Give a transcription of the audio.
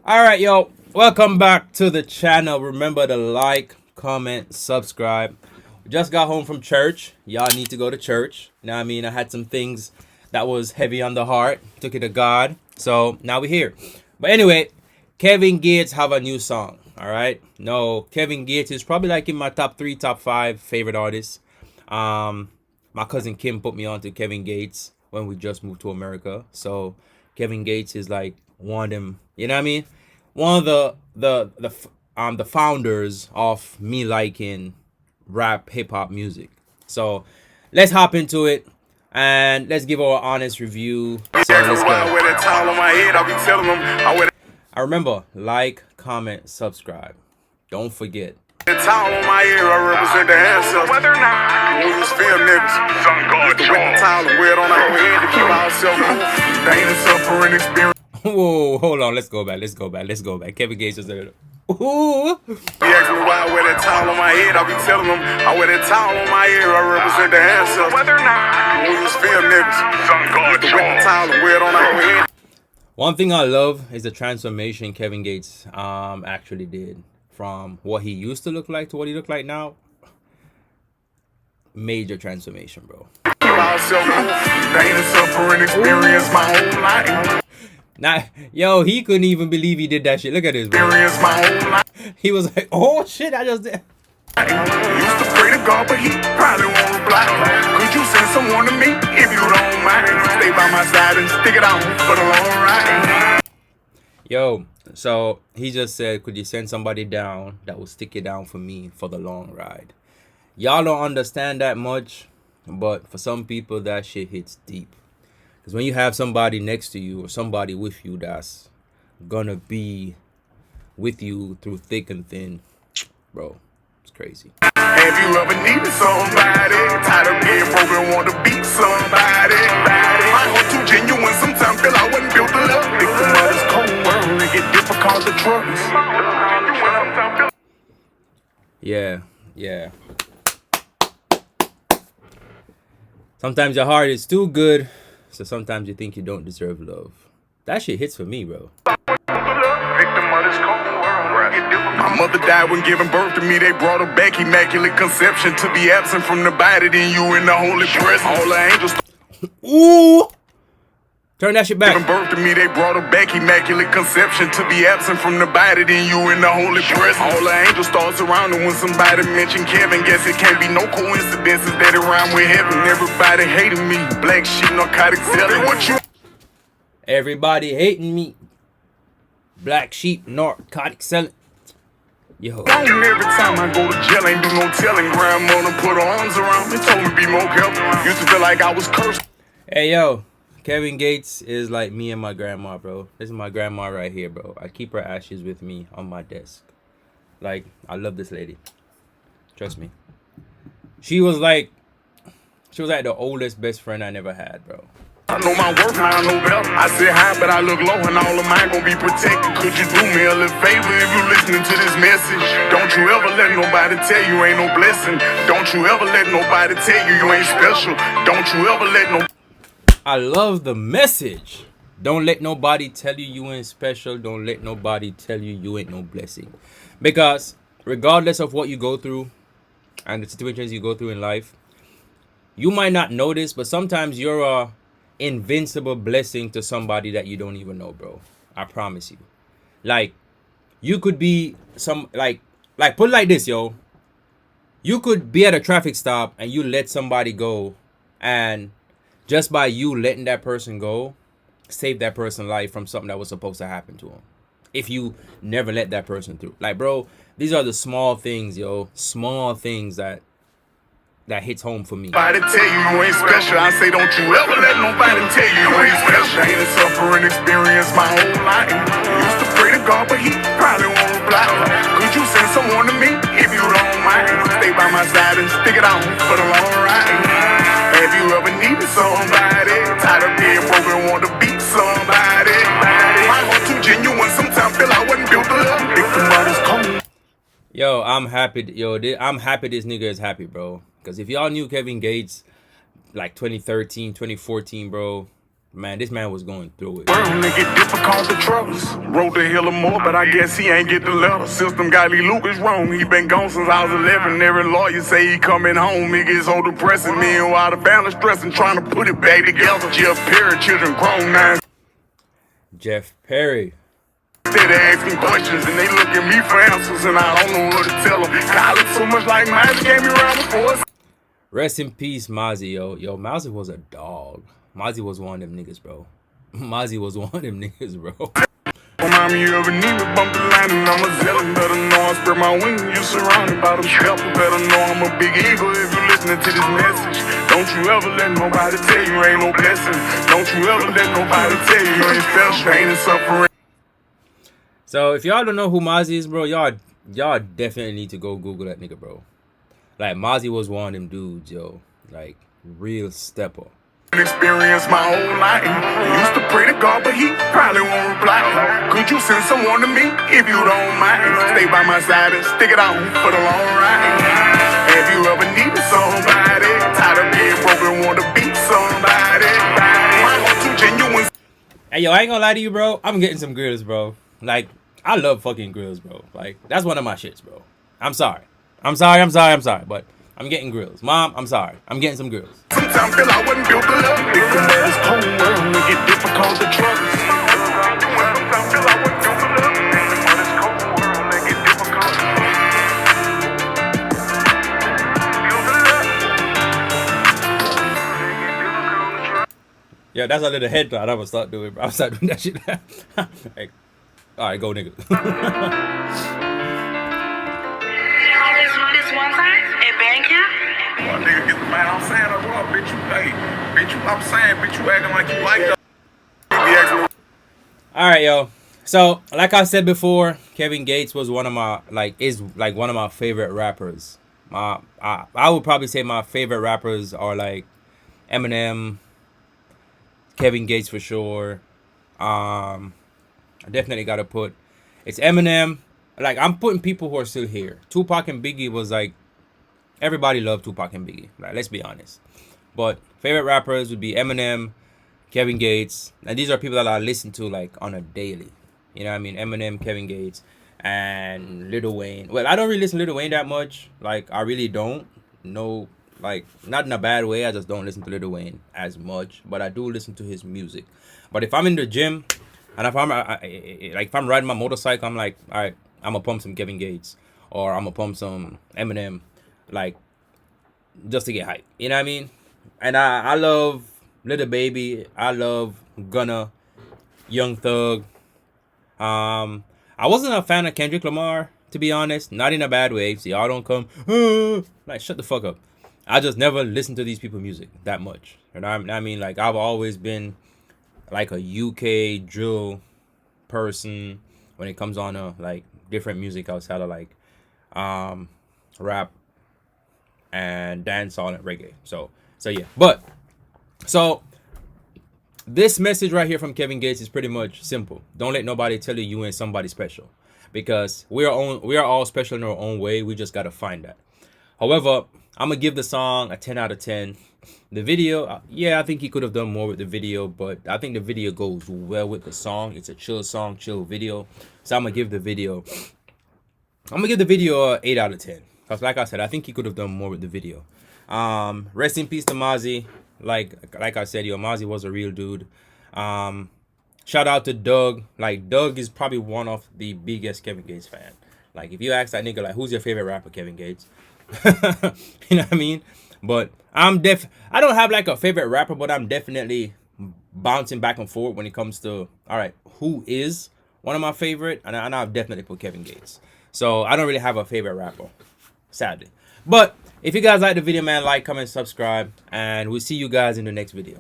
All right, yo, welcome back to the channel. Remember to like, comment, subscribe. We just got home from church. Y'all need to go to church. You know what I mean? I had some things that was heavy on the heart. Took it to God. So now we're here. But anyway, Kevin Gates have a new song. All right. No, Kevin Gates is probably like in my top 3, top 5 favorite artists. My cousin Kim put me on to Kevin Gates when we just moved to America. So Kevin Gates is like one of them, you know what I mean? One of the founders of me liking rap hip hop music. So let's hop into it and let's give our honest review. So let's go. I remember, like, comment, subscribe. Don't forget. The towel on my ear, I represent the ancestors. Whether or not we was film niggas. Sun God, the wet towel and wear it on our head to keep ourselves cool. Pain and suffering experience. Whoa, hold on. Let's go back. Kevin Gates just said, ooh. He asked me why I wear that towel on my head. I be telling him I wear that towel on my ear, I represent the ancestors. Whether or not we was film niggas. Sun God, the wet towel and wear it on our head. One thing I love is the transformation Kevin Gates actually did from what he used to look like to what he look like now. Major transformation, bro. Pain and suffering experience my whole life. Nah, yo, he couldn't even believe he did that shit. Look at this, bro. Experience my whole life. He was like, oh shit, I just did. Used to pray to God, but he probably won't reply. Could you send someone to me if you don't mind? Stay by my side and stick it out for the long ride. Yo, so he just said, could you send somebody down that will stick it down for me for the long ride? Y'all don't understand that much, but for some people that shit hits deep. Because when you have somebody next to you or somebody with you that's gonna be with you through thick and thin, bro, it's crazy. Have you ever needed somebody? Tired of being broken, want to beat somebody? My heart too genuine, sometimes feel I wasn't built to love. Victim of this cold world, it get difficult to trust. Yeah. Sometimes your heart is too good, so sometimes you think you don't deserve love. That shit hits for me, bro. My mother died when giving birth to me. They brought her back, immaculate conception. To be absent from the body, then you in the holy presence. All the angels. Ooh! Turn that shit back. Giving birth to me, they brought her back, immaculate conception. To be absent from the body, then you in the holy presence. All the angels stars around her when somebody mentioned Kevin. Guess it can't be no coincidences that it rhyme with heaven. Everybody hating me, black shit, narcotics selling. What you? Everybody hating me. Black sheep, narcotic selling. Yo. Every time I go to jail, ain't do no telling. Grandmother put her arms around me, told me be more careful. Used to feel like I was cursed. Hey, yo. Kevin Gates is like me and my grandma, bro. This is my grandma right here, bro. I keep her ashes with me on my desk. Like, I love this lady. Trust me. She was like the oldest best friend I never had, bro. I know my worth, I know better. I sit high, but I look low, and all of mine gon' be protected. Could you do me a little favor if you listening to this message? Don't you ever let nobody tell you ain't no blessing. Don't you ever let nobody tell you ain't special. Don't you ever let no. I love the message. Don't let nobody tell you you ain't special. Don't let nobody tell you you ain't no blessing. Because regardless of what you go through and the situations you go through in life, you might not notice, but sometimes you're a invincible blessing to somebody that you don't even know, bro. I promise you. Like, you could be some, like put it like this, yo. You could be at a traffic stop and you let somebody go, and just by you letting that person go, save that person's life from something that was supposed to happen to them. If you never let that person through. Like, bro, these are the small things, yo. Small things that hits home for me. Nobody tell you ain't special. I say, don't you ever let nobody tell you ain't special. Pain and suffering experience my whole life. Used to pray to God, but he probably won't reply. Could you send someone to me if you don't mind? Stay by my side and stick it out for the long ride. Have you ever needed somebody? Tired of being broken, want to beat somebody? My heart too genuine, sometimes feel I wasn't built to love. Victim of this cold. Yo, I'm happy. I'm happy this nigga is happy, bro. Because if y'all knew Kevin Gates like 2013, 2014, bro, man, this man was going through it. Nigga difficult to trust. Wrote the hell more, but I guess he ain't get the letter. System got Lee Lucas wrong. He been gone since I was 11. Every lawyer say he coming home. It gets so depressing. Meanwhile, the family stressing, trying to put it back together. Jeff Perry, children grown now. Jeff Perry. Steady asking questions and they look at me for answers and I don't know what to tell them. God look so much like Mozzie gave me around before. Rest in peace, Mozzie, yo. Yo, Mozzie was a dog. Mozzie was one of them niggas, bro. Mozzie was one of them niggas, bro. Mommy, you ever need me, bump the line and I'm a zealot. Better know I spread my wings, you surrounded by them help. Better know I'm a big eagle if you listening to this message. Don't you ever let nobody tell you ain't no blessing. Don't you ever let nobody tell you ain't special, ain't in suffering. So if y'all don't know who Mozzie is, bro, y'all definitely need to go Google that nigga, bro. Like, Mozzie was one of them dudes, yo. Like, real stepper. Experience my whole life. Used to pray to God, but he probably won't reply. Could you send someone to me if you don't mind? Stay by my side and stick it out for the long ride. Have you ever needed somebody? Tired of being broken, want to beat somebody. My heart too genuine. Hey, yo, I ain't gonna lie to you, bro. I'm getting some grills, bro. Like, I love fucking grills, bro. Like, that's one of my shits, bro. I'm sorry, but I'm getting grills. Mom, I'm sorry. I'm getting some grills. Sometimes feel I wasn't built to love. If the world's cold world, it get difficult to trust. Sometimes feel I wasn't built to love. The world's cold world, it get difficult to trust. Yeah, that's a little head thought. I'm gonna start doing, bro. I'm start doing that shit. Like, all right, go, nigga. This one time at band camp. Well, nigga, get the man. I'm saying that's wrong, bitch. You, hey, bitch. I'm saying, bitch. You acting like you like that. All right, yo. So, like I said before, Kevin Gates was one of my one of my favorite rappers. I would probably say my favorite rappers are like Eminem, Kevin Gates for sure. I definitely gotta put it's Eminem. Like, I'm putting people who are still here. Tupac and Biggie was like, everybody loved Tupac and Biggie. Like, let's be honest. But favorite rappers would be Eminem, Kevin Gates, and these are people that I listen to like on a daily. You know what I mean? Eminem, Kevin Gates, and Lil Wayne. Well, I don't really listen to Lil Wayne that much. Like, I really don't. No, like, not in a bad way. I just don't listen to Lil Wayne as much. But I do listen to his music. But if I'm in the gym, and if I'm riding my motorcycle, I'm like, all right, I'm gonna pump some Kevin Gates, or I'm gonna pump some Eminem, like, just to get hype. You know what I mean? And I love Little Baby. I love Gunna, Young Thug. I wasn't a fan of Kendrick Lamar, to be honest. Not in a bad way. So y'all don't come, like, shut the fuck up. I just never listened to these people's music that much. You know what I mean? Like, I've always been like a UK drill person when it comes on to like different music outside of like rap and dancehall and reggae. So yeah. But so this message right here from Kevin Gates is pretty much simple. Don't let nobody tell you you ain't somebody special, because we are all special in our own way. We just gotta find that. However, I'm gonna give the song a 10 out of 10. The video, yeah, I think he could have done more with the video, but I think the video goes well with the song. It's a chill song, chill video. So I'm gonna give the video a 8 out of 10. Because like I said, I think he could have done more with the video. Rest in peace to Mozzie. Like I said, yo, Mozzie was a real dude. Shout out to Doug. Like, Doug is probably one of the biggest Kevin Gates fan. Like, if you ask that nigga, like, who's your favorite rapper, Kevin Gates? You know what I mean? But I don't have like a favorite rapper, but I'm definitely bouncing back and forth when it comes to, all right, who is one of my favorite? And I've definitely put Kevin Gates. So I don't really have a favorite rapper, sadly. But if you guys like the video, man, like, comment, subscribe, and we'll see you guys in the next video.